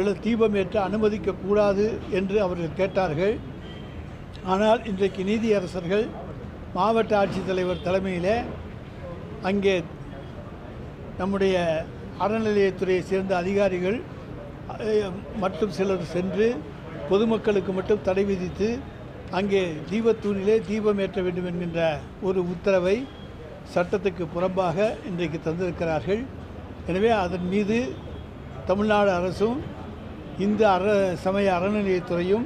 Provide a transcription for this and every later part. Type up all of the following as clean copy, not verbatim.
அவர்கள் தீபம் ஏற்ற அனுமதிக்கக்கூடாது என்று அவர்கள் கேட்டார்கள். ஆனால் இன்றைக்கு நீதியரசர்கள் மாவட்ட ஆட்சித்தலைவர் தலைமையில் அங்கே நம்முடைய அறநிலையத்துறையை சேர்ந்த அதிகாரிகள் மற்றும் சிலர் சென்று பொதுமக்களுக்கு மட்டும் தடை விதித்து அங்கே தீபத்தூணிலே தீபம் ஏற்ற வேண்டும் என்கின்ற ஒரு உத்தரவை சட்டத்துக்கு புறம்பாக இன்றைக்கு தந்திருக்கிறார்கள். எனவே அதன் மீது தமிழ்நாடு அரசும் இந்த சமய அறநிலையத்துறையும்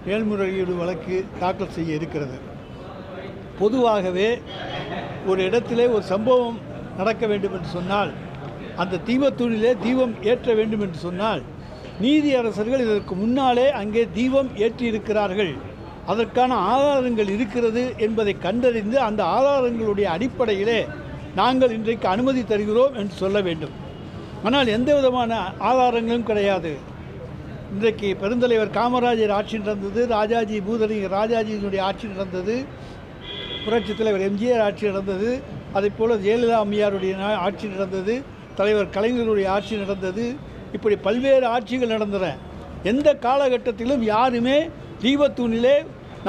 மேல்முறையீடு வழக்கு தாக்கல் செய்ய இருக்கிறது. பொதுவாகவே ஒரு இடத்திலே ஒரு சம்பவம் நடக்க வேண்டும் என்று சொன்னால், அந்த தீபத்தூணிலே தீபம் ஏற்ற வேண்டும் என்று சொன்னால், நீதியரசர்கள் இதற்கு முன்னாலே அங்கே தீபம் ஏற்றியிருக்கிறார்கள், அதற்கான ஆதாரங்கள் இருக்கிறது என்பதை கண்டறிந்து அந்த ஆதாரங்களுடைய அடிப்படையிலே நாங்கள் இன்றைக்கு அனுமதி தருகிறோம் என்று சொல்ல வேண்டும். ஆனால் எந்த விதமான ஆதாரங்களும் கிடையாது. இன்றைக்கு பெருந்தலைவர் காமராஜர் ஆட்சி நடந்தது, ராஜாஜியினுடைய ஆட்சி நடந்தது, புரட்சித் தலைவர் எம்ஜிஆர் ஆட்சி நடந்தது, அதே போல் ஜெயலலிதா அம்மையாருடைய ஆட்சி நடந்தது, தலைவர் கலைஞருடைய ஆட்சி நடந்தது. இப்படி பல்வேறு ஆட்சிகள் நடந்தன. எந்த காலகட்டத்திலும் யாருமே தீபத்தூணிலே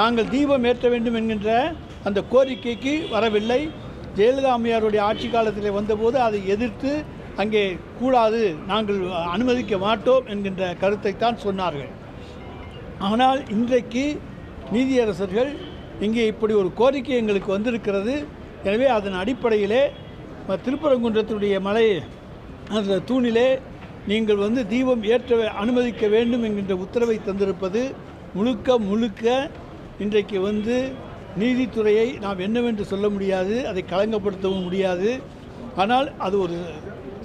நாங்கள் தீபம் ஏற்ற வேண்டும் என்கின்ற அந்த கோரிக்கைக்கு வரவில்லை. ஜெயலலிதா அம்மையாருடைய ஆட்சி காலத்தில் வந்தபோது அதை எதிர்த்து அங்கே கூடாது, நாங்கள் அனுமதிக்க மாட்டோம் என்கின்ற கருத்தை தான் சொன்னார்கள். ஆனால் இன்றைக்கு நீதியரசர்கள் இங்கே இப்படி ஒரு கோரிக்கை எங்களுக்கு வந்திருக்கிறது, எனவே அதன் அடிப்படையிலே திருப்பரங்குன்றத்துடைய மலை அந்த தூணிலே நீங்கள் தீபம் ஏற்ற அனுமதிக்க வேண்டும் என்கின்ற உத்தரவை தந்திருப்பது முழுக்க இன்றைக்கு நீதித்துறையை நாம் என்னவென்று சொல்ல முடியாது, அதை களங்கப்படுத்தவும் முடியாது. ஆனால் அது ஒரு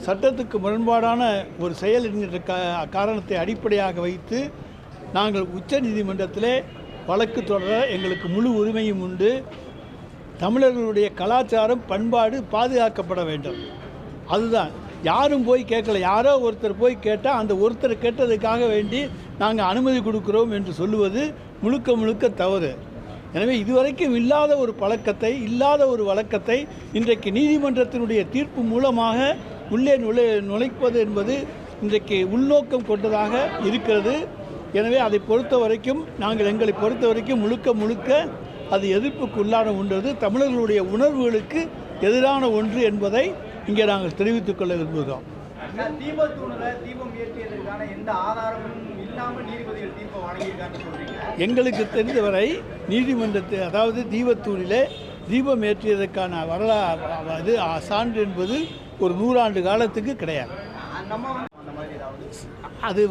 சட்டத்துக்கு முரண்பாடான ஒரு செயல் என்கின்ற காரணத்தை அடிப்படையாக வைத்து நாங்கள் உச்ச நீதிமன்றத்திலே வழக்கு தொடர எங்களுக்கு முழு உரிமையும் உண்டு. தமிழர்களுடைய கலாச்சாரம் பண்பாடு பாதுகாக்கப்பட வேண்டும். அதுதான், யாரும் போய் கேட்கல. யாரோ ஒருத்தர் போய் கேட்டால் அந்த ஒருத்தர் கேட்டதுக்காக வேண்டி நாங்கள் அனுமதி கொடுக்குறோம் என்று சொல்லுவது முழுக்க தவறு. எனவே இதுவரைக்கும் இல்லாத ஒரு பழக்கத்தை, இல்லாத ஒரு வழக்கத்தை இன்றைக்கு நீதிமன்றத்தினுடைய தீர்ப்பு மூலமாக உள்ளே நுழைப்பது என்பது இன்றைக்கு உள்நோக்கம் கொண்டதாக இருக்கிறது. எனவே அதை பொறுத்த வரைக்கும் எங்களை பொறுத்த வரைக்கும் முழுக்க அது எதிர்ப்புக்கு உள்ளான ஒன்றது, தமிழர்களுடைய உணர்வுகளுக்கு எதிரான ஒன்று என்பதை இங்கே நாங்கள் தெரிவித்துக் கொள்ள விரும்புகிறோம். எங்களுக்கு தெரிந்தவரை நீதிமன்றத்தை, அதாவது தீபத்தூணிலே தீபம் ஏற்றியதற்கான வரலாறு சான்று என்பது ஒரு 100 ஆண்டு காலத்துக்கு கிடையாது. அது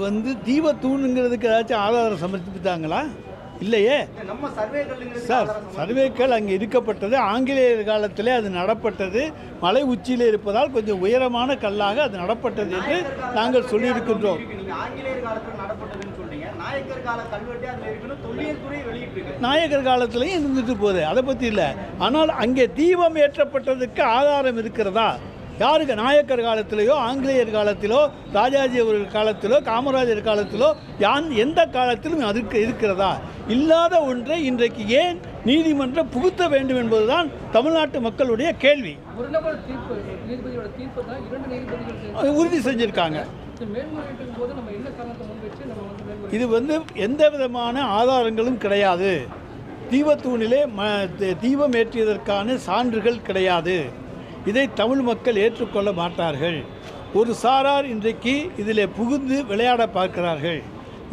தீபத்தூணுங்கிறதுக்கு ஏதாச்சும் ஆதாரம் சமர்ப்பித்தாங்களா? இல்லையே சார். சர்வேக்கள் அங்கே இருக்கப்பட்டது ஆங்கிலேயர் காலத்திலே அது நடப்பட்டது. மலை உச்சியில் இருப்பதால் கொஞ்சம் உயரமான கல்லாக அது நடப்பட்டது என்று நாங்கள் சொல்லியிருக்கின்றோம். நாயக்கர் காலத்திலையும் இருந்துட்டு போகுது, அதை பற்றி இல்லை. ஆனால் அங்கே தீபம் ஏற்றப்பட்டதுக்கு ஆதாரம் இருக்கிறதா? யாருக்கு? நாயக்கர் காலத்திலேயோ ஆங்கிலேயர் காலத்திலோ ராஜாஜி அவர்கள் காலத்திலோ காமராஜர் காலத்திலோ எந்த காலத்திலும் அதுக்கு இருக்கிறதா? இல்லாத ஒன்றை இன்றைக்கு ஏன் நீதிமன்றம் புகுத்த வேண்டும் என்பதுதான் தமிழ்நாட்டு மக்களுடைய கேள்வி. உறுதி செஞ்சிருக்காங்க. இது எந்த விதமான ஆதாரங்களும் கிடையாது. தீபத்தூணிலே தீபம் ஏற்றியதற்கான சான்றுகள் கிடையாது. இதை தமிழ் மக்கள் ஏற்றுக்கொள்ள மாட்டார்கள். ஒரு சாரார் இன்றைக்கு இதில் புகுந்து விளையாட பார்க்கிறார்கள்.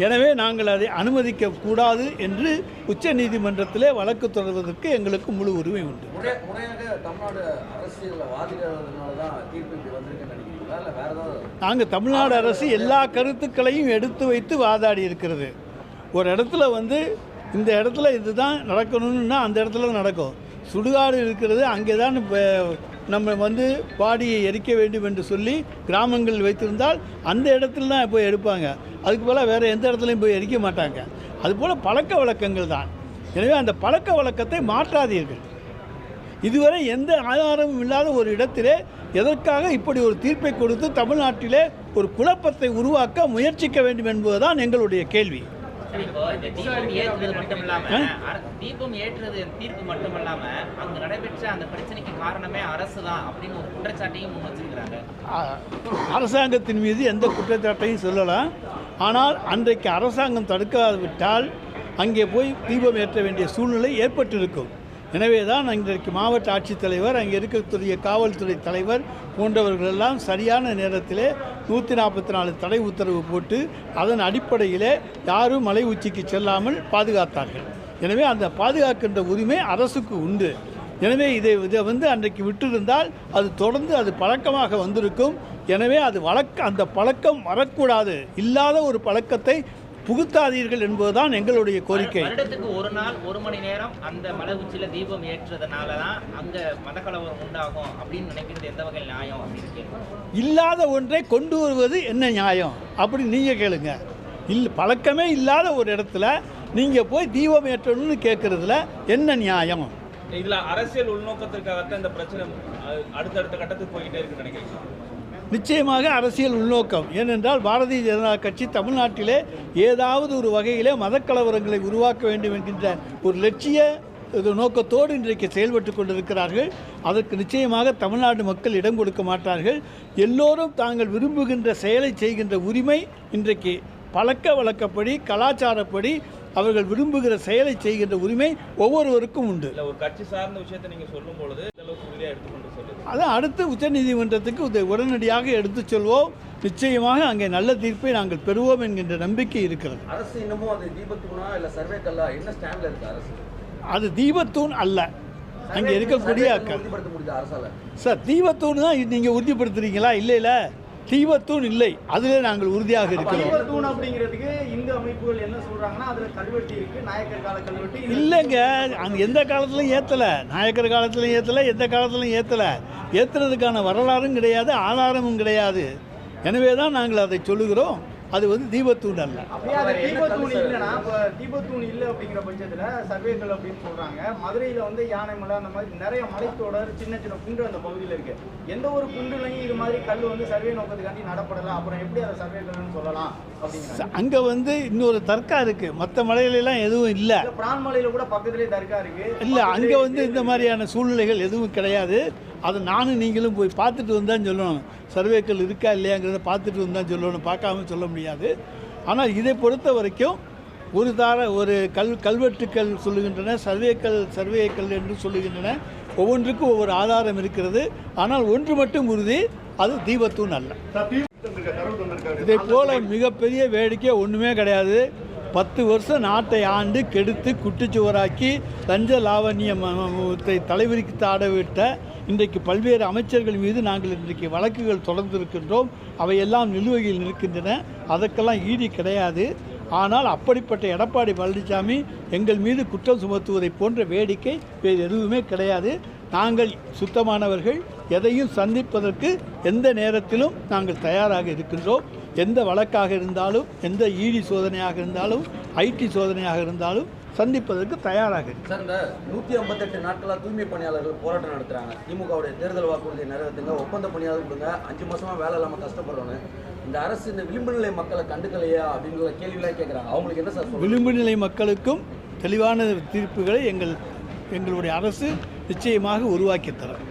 எனவே நாங்கள் அதை அனுமதிக்கக்கூடாது என்று உச்ச நீதிமன்றத்திலே வழக்கு தொடர்வதற்கு எங்களுக்கு முழு உரிமை உண்டு. நாங்கள் தமிழ்நாடு அரசு எல்லா கருத்துக்களையும் எடுத்து வைத்து வாதாடி இருக்கிறது. ஒரு இடத்துல இந்த இடத்துல இதுதான் நடக்கணும்னா அந்த இடத்துல நடக்கும். சுடுகாடு இருக்கிறது, அங்கே தான் நம்ம பாடியை எரிக்க வேண்டும் என்று சொல்லி கிராமங்கள் வைத்திருந்தால் அந்த இடத்துல தான் போய் எடுப்பாங்க. அதுக்கு போல் வேறு எந்த இடத்துலையும் போய் எரிக்க மாட்டாங்க. அதுபோல் பழக்க வழக்கங்கள் தான். எனவே அந்த பழக்க வழக்கத்தை மாற்றாதீர்கள். இதுவரை எந்த ஆதாரமும் இல்லாத ஒரு இடத்திலே எதற்காக இப்படி ஒரு தீர்ப்பை கொடுத்து தமிழ்நாட்டிலே ஒரு குழப்பத்தை உருவாக்க முயற்சிக்க வேண்டும் என்பதுதான் எங்களுடைய கேள்வி. தீபம் ஏற்றுறது தீர்ப்பு மட்டுமல்லாம அங்கு நடைபெற்ற அந்த பிரச்சனைக்கு காரணமே அரசு தான் அப்படின்னு ஒரு குற்றச்சாட்டையும் முன் வச்சிருக்கிறாங்க. அரசாங்கத்தின் மீது எந்த குற்றச்சாட்டையும் சொல்லலாம். ஆனால் அன்றைக்கு அரசாங்கம் தடுக்காவிட்டால் அங்கே போய் தீபம் ஏற்ற வேண்டிய சூழ்நிலை ஏற்பட்டிருக்கும். எனவே தான் இன்றைக்கு மாவட்ட ஆட்சித்தலைவர், அங்கே இருக்கக்கூடிய காவல்துறை தலைவர் போன்றவர்களெல்லாம் சரியான நேரத்திலே 144 தடை உத்தரவு போட்டு அதன் அடிப்படையிலே யாரும் மலை உச்சிக்கு செல்லாமல் பாதுகாத்தார்கள். எனவே அந்த பாதுகாக்கின்ற உரிமை அரசுக்கு உண்டு. எனவே இதை அன்றைக்கு விட்டிருந்தால் அது தொடர்ந்து அது பழக்கமாக வந்திருக்கும். எனவே அது அந்த பழக்கம் வரக்கூடாது, இல்லாத ஒரு பழக்கத்தை புகுத்தாதீர்கள் என்பதுதான் எங்களுடைய கோரிக்கை. வருடத்துக்கு ஒரு நாள் 1 மணி நேரம் அந்த மலை உச்சியில தீபம் ஏற்றதுனால தான் அங்க மதக்கலவரம் உண்டாகும் அப்படின்னு நினைக்கிறது எந்த வகையில் நியாயம் அப்படின்னு கேட்குறோம். இல்லாத ஒன்றை கொண்டு வருவது என்ன நியாயம் அப்படி நீங்கள் கேளுங்க. பழக்கமே இல்லாத ஒரு இடத்துல நீங்கள் போய் தீபம் ஏற்றணும்னு கேட்குறதுல என்ன நியாயம்? இதில் அரசியல் உள்நோக்கத்திற்காகத்தான் இந்த பிரச்சனை அடுத்தடுத்த கட்டத்துக்கு போய்கிட்டே இருக்குன்னு நினைக்கிறீங்க? நிச்சயமாக அரசியல் உள்நோக்கம். ஏனென்றால் பாரதிய ஜனதா கட்சி தமிழ்நாட்டிலே ஏதாவது ஒரு வகையிலே மதக்கலவரங்களை உருவாக்க வேண்டும் என்கின்ற ஒரு லட்சிய நோக்கத்தோடு இன்றைக்கு செயல்பட்டு கொண்டிருக்கிறார்கள். அதற்கு நிச்சயமாக தமிழ்நாடு மக்கள் இடம் கொடுக்க மாட்டார்கள். எல்லோரும் தாங்கள் விரும்புகின்ற செயலை செய்கின்ற உரிமை இன்றைக்கு பழக்க வழக்கப்படி கலாச்சாரப்படி அவர்கள் விரும்புகிற செயலை செய்கின்ற உரிமை ஒவ்வொருவருக்கும் உண்டு. ஒரு கட்சி சார்ந்த விஷயத்தை நீங்கள் சொல்லும் பொழுது அதான் அடுத்து உச்சநீதிமன்றத்துக்கு உடனடியாக எடுத்துச் சொல்வோம். நிச்சயமாக அங்கே நல்ல தீர்ப்பை நாங்கள் பெறுவோம் என்கின்ற நம்பிக்கை இருக்கிறது. அரசு இன்னமும் அது தீபத்தூணா இல்லை சர்வே கல்லா என்ன ஸ்டாண்ட்ல இருக்கு அரசு? அது தீபத்தூண் அல்ல, அங்கே இருக்கக்கூடிய சார் தீபத்தூண் தான் நீங்கள் உறுதிப்படுத்துறீங்களா? இல்லை தீபத்தூண் இல்லை, அதிலே நாங்கள் உறுதியாக இருக்கிறோம். தீபத்தூண் அப்படிங்கிறதுக்கு இந்து அமைப்புகள் என்ன சொல்றாங்கன்னா அதுல கல்வெட்டு இருக்கு, நாயக்கர் கால கல்வெட்டு இல்லைங்க. அங்கே எந்த காலத்துலையும் ஏற்றலை, நாயக்கர் காலத்துலையும் ஏற்றலை, எந்த காலத்துலையும் ஏற்றலை. ஏற்றுறதுக்கான வரலாறும் கிடையாது, ஆதாரமும் கிடையாது. எனவே தான் நாங்கள் அதை சொல்லுகிறோம். அது தீபத்தூண் அல்ல. தீபத்தூண் இல்லைன்னா இப்போ தீபத்தூண் இல்லை அப்படிங்கிற பட்சத்தில் சர்வேக்கள் அப்படின்னு சொல்கிறாங்க. மதுரையில் யானைமலை அந்த மாதிரி நிறைய மலைத்தொடர் சின்ன சின்ன குண்டு அந்த பகுதியில் இருக்குது. எந்த ஒரு குண்டுலையும் இது மாதிரி கல் சர்வே நோக்கத்துக்காண்டி நடப்படலாம். அப்புறம் எப்படி அதை சர்வேக்கள்னு சொல்லலாம் அப்படிங்கிற அங்கே இன்னொரு தர்கா இருக்குது. மற்ற மலையிலலாம் எதுவும் இல்லை. பிரான்மலையில் கூட பக்கத்துலேயே தர்கா இருக்குது. இல்லை, அங்கே இந்த மாதிரியான சூழ்நிலைகள் எதுவும் கிடையாது. அதை நானும் நீங்களும் போய் பார்த்துட்டு வந்தான்னு சொல்லணும். சர்வேக்கள் இருக்கா இல்லையாங்கிறத பார்த்துட்டு வந்தால் சொல்லணும், பார்க்காம சொல்ல முடியாது. ஆனால் இதை பொறுத்த வரைக்கும் ஒரு கல்வெட்டுக்கள் சொல்லுகின்றன, சர்வேக்கள் என்று சொல்லுகின்றன. ஒவ்வொன்றுக்கும் ஒவ்வொரு ஆதாரம் இருக்கிறது. ஆனால் ஒன்று மட்டும் உறுதி, அது தீபத்தூண் அல்ல. இதை போல மிகப்பெரிய வேடிக்கை ஒன்றுமே கிடையாது. 10 வருஷம் நாட்டை ஆண்டு கெடுத்து குட்டிச்சுவராக்கி லஞ்ச லாவண்யத்தை தலைவிரிக்கு ஆடவிட்ட இன்றைக்கு பல்வேறு அமைச்சர்கள் மீது நாங்கள் இன்றைக்கு வழக்குகள் தொடர்ந்திருக்கின்றோம். அவையெல்லாம் நிலுவையில் இருக்கின்றன. அதற்கெல்லாம் ஈடு கிடையாது. ஆனால் அப்படிப்பட்ட எடப்பாடி பழனிசாமி எங்கள் மீது குற்றம் சுமத்துவதை போன்ற வேடிக்கை வேறு எதுவுமே கிடையாது. நாங்கள் சுத்தமானவர்கள். எதையும் சந்திப்பதற்கு எந்த நேரத்திலும் நாங்கள் தயாராக இருக்கின்றோம். எந்த வழக்காக இருந்தாலும், எந்த ஈடி சோதனையாக இருந்தாலும், ஐடி சோதனையாக இருந்தாலும் சந்திப்பதற்கு தயாராக இருக்கு. சார், இந்த 158 நாட்களாக தூய்மை பணியாளர்கள் போராட்டம் நடத்துகிறாங்க. திமுகவுடைய தேர்தல் வாக்குறுதியை நிறைவேற்றுங்க, ஒப்பந்த பணியாளர் கொடுங்க, 5 மாதமாக வேலை இல்லாமல் கஷ்டப்படுறோன்னு இந்த அரசு இந்த விளிம்பு நிலை மக்களை கண்டுக்கலையா அப்படிங்கிற கேள்வியெல்லாம் கேட்குறாங்க. அவங்களுக்கு என்ன சார்? விளிம்பு நிலை மக்களுக்கும் தெளிவான தீர்ப்புகளை எங்களுடைய அரசு நிச்சயமாக உருவாக்கி தரும்.